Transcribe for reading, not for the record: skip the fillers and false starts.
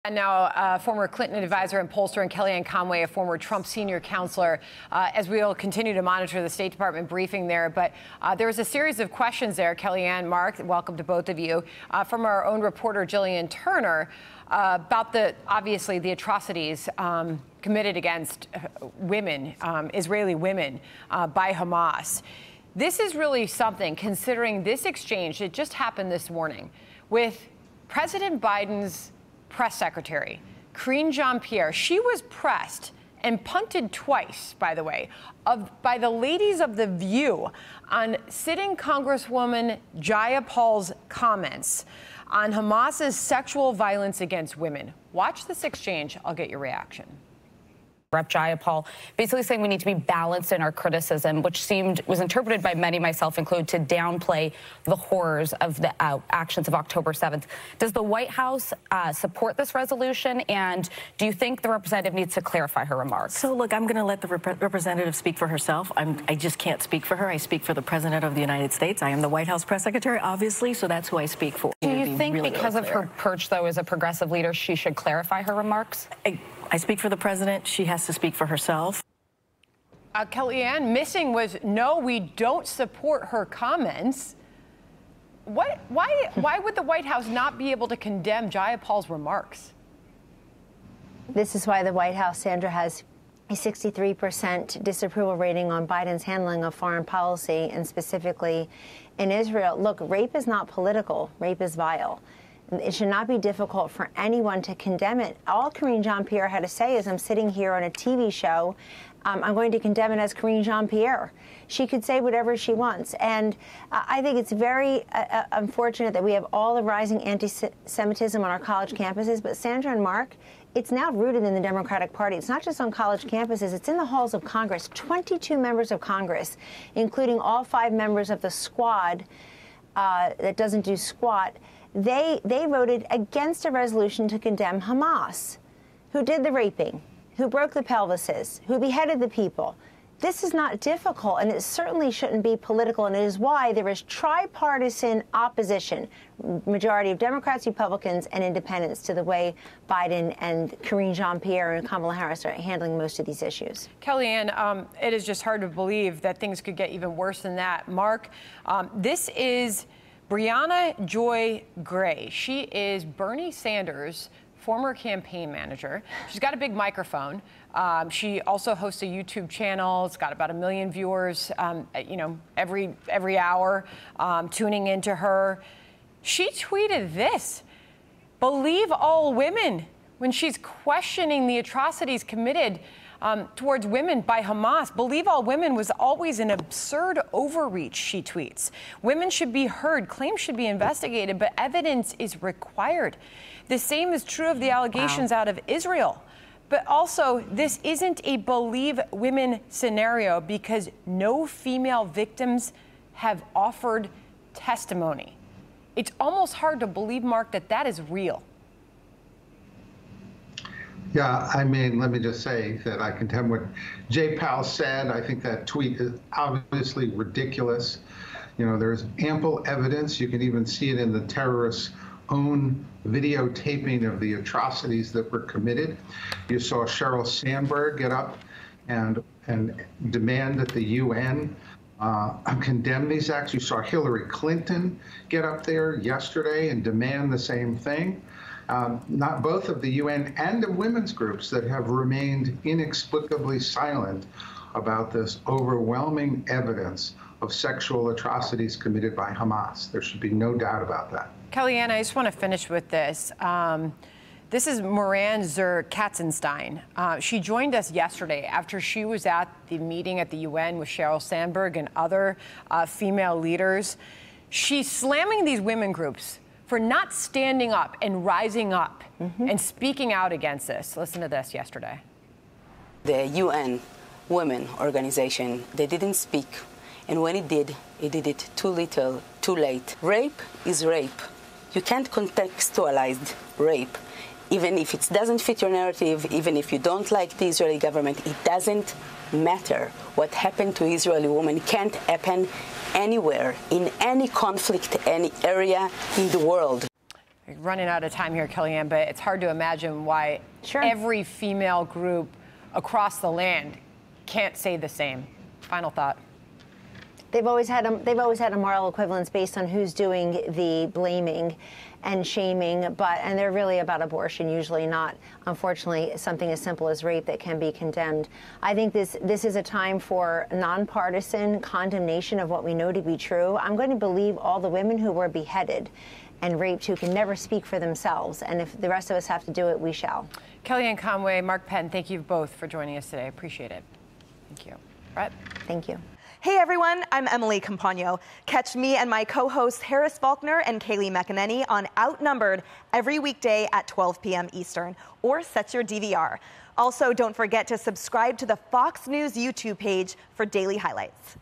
And now, former Clinton advisor and pollster, and Kellyanne Conway, a former Trump senior counselor, as we'll continue to monitor the State Department briefing there. But there was a series of questions there, Kellyanne, Mark, welcome to both of you, from our own reporter, Jillian Turner, about obviously the atrocities committed against women, Israeli women, by Hamas. This is really something, considering this exchange that just happened this morning with President Biden's press secretary, Karine Jean-Pierre. She was pressed and punted twice, by the way, by the ladies of The View on sitting Congresswoman Jayapal's comments on Hamas's sexual violence against women. Watch this exchange. I'll get your reaction. Rep. Jayapal basically saying we need to be balanced in our criticism, which was interpreted by many, myself included, to downplay the horrors of the actions of October 7th. Does the White House support this resolution? And do you think the representative needs to clarify her remarks? So, look, I'm going to let the representative speak for herself. I just can't speak for her. I speak for the President of the United States. I am the White House press secretary, obviously, so that's who I speak for. Do you think because of her perch, though, as a progressive leader, she should clarify her remarks? I speak for the president. She has to speak for herself. Kellyanne, missing was no, we don't support her comments. Why would the White House not be able to condemn Jayapal's remarks? This is why the White House, Sandra, has a 63% disapproval rating on Biden's handling of foreign policy, and specifically in Israel. Look, rape is not political. Rape is vile. It should not be difficult for anyone to condemn it. All Karine Jean-Pierre had to say is, I'm sitting here on a TV show. I'm going to condemn it as Karine Jean-Pierre. She could say whatever she wants. And I think it's very unfortunate that we have all the rising anti-Semitism on our college campuses. But Sandra and Mark, it's now rooted in the Democratic Party. It's not just on college campuses. It's in the halls of Congress. 22 members of Congress, including all 5 members of the squad that doesn't do squat, they voted against a resolution to condemn Hamas, who did the raping, who broke the pelvises, who beheaded the people. This is not difficult, and it certainly shouldn't be political, and it is why there is tripartisan opposition, majority of Democrats, Republicans, and independents, to the way Biden and Karine Jean-Pierre and Kamala Harris are handling most of these issues. Kellyanne, it is just hard to believe that things could get even worse than that. Mark, this is Brianna Joy Gray. She is Bernie Sanders' former campaign manager. She's got a big microphone. She also hosts a YouTube channel. It's got about 1 million viewers, every hour tuning into her. She tweeted this: "Believe all women," when she's questioning the atrocities committed towards women by Hamas. "Believe all women" was always an absurd overreach, she tweets. "Women should be heard. Claims should be investigated, but evidence is required." The same is true of the allegations out of Israel. But also, this isn't a believe women scenario because no female victims have offered testimony. It's almost hard to believe, Mark, that is real. Yeah, I mean, let me just say that I condemn what Jayapal said. I think that tweet is obviously ridiculous. You know, there's ample evidence. You can even see it in the terrorists' own videotaping of the atrocities that were committed. You saw Sheryl Sandberg get up and demand that the UN condemn these acts. You saw Hillary Clinton get up there yesterday and demand the same thing. Not both of the UN and the women's groups that have remained inexplicably silent about this overwhelming evidence of sexual atrocities committed by Hamas. There should be no doubt about that. Kellyanne, I just want to finish with this. This is Moran Katzenstein. She joined us yesterday after she was at the meeting at the UN with Sheryl Sandberg and other female leaders. She's slamming these women groups for not standing up and rising up and speaking out against this. Listen to this yesterday. The UN Women Organization, they didn't speak. And when it did it too little, too late. Rape is rape. You can't contextualize rape. Even if it doesn't fit your narrative, even if you don't like the Israeli government, it doesn't matter. What happened to Israeli women can't happen anywhere, in any conflict, any area in the world. running out of time here, Kellyanne, but it's hard to imagine why every female group across the land can't say the same. Final thought. They've always had a moral equivalence based on who's doing the blaming and shaming, and they're really about abortion, usually not, unfortunately, something as simple as rape that can be condemned. I think this is a time for nonpartisan condemnation of what we know to be true. I'm going to believe all the women who were beheaded and raped who can never speak for themselves, and if the rest of us have to do it, we shall. Kellyanne Conway, Mark Penn, thank you both for joining us today. Appreciate it. Thank you. Brett? Thank you. Hey everyone, I'm Emily Campagno. Catch me and my co-hosts Harris Faulkner and Kaylee McEnany on Outnumbered every weekday at 12 p.m. Eastern, or set your DVR. Also, don't forget to subscribe to the Fox News YouTube page for daily highlights.